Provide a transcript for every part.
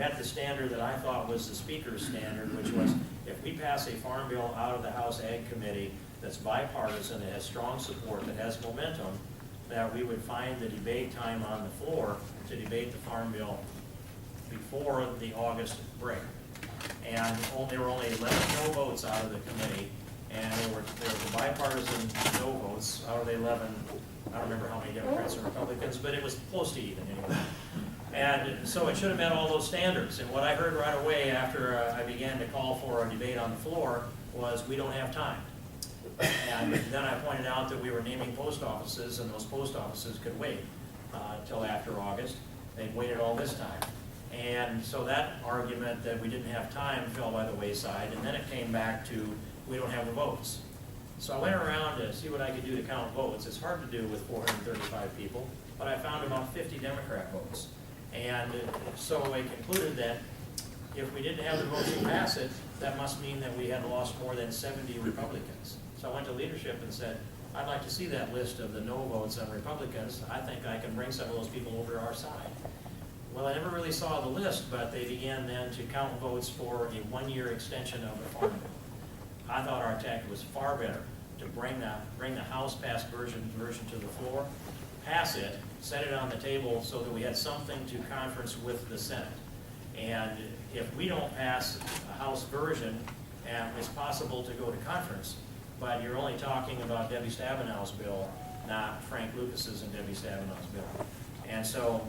met the standard that I thought was the speaker's standard, which was if we pass a farm bill out of the House Ag Committee that's bipartisan, that has strong support, that has momentum, that we would find the debate time on the floor to debate the farm bill before the August break. And there were only 11 no votes out of the committee, and there were bipartisan no votes out of the 11. I don't remember how many Democrats and Republicans, but it was close to even anyway. And so it should have met all those standards. And what I heard right away after I began to call for a debate on the floor was, we don't have time. And then I pointed out that we were naming post offices, and those post offices could wait till after August. They'd waited all this time. And so that argument that we didn't have time fell by the wayside, and then it came back to, we don't have the votes. So I went around to see what I could do to count votes. It's hard to do with 435 people, but I found about 50 Democrat votes. And so I concluded that if we didn't have the votes to pass it, that must mean that we had lost more than 70 Republicans. So I went to leadership and said, I'd like to see that list of the no votes on Republicans. I think I can bring some of those people over to our side. Well, I never really saw the list, but they began then to count votes for a 1-year extension of the farm bill. I thought our tactic was far better, to bring the House-passed version to the floor, pass it, set it on the table so that we had something to conference with the Senate. And if we don't pass a House version, and it's possible to go to conference, but you're only talking about Debbie Stabenow's bill, not Frank Lucas's and Debbie Stabenow's bill. And so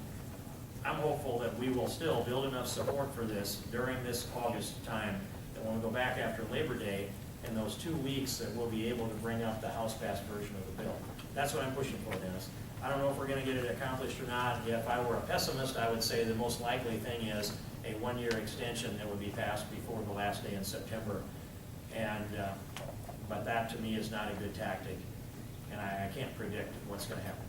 I'm hopeful that we will still build enough support for this during this August time, that when we go back after Labor Day, in those 2 weeks, that we'll be able to bring up the House-passed version of the bill. That's what I'm pushing for, Dennis. I don't know if we're going to get it accomplished or not. If I were a pessimist, I would say the most likely thing is a 1-year extension that would be passed before the last day in September. But that to me is not a good tactic, and I can't predict what's going to happen.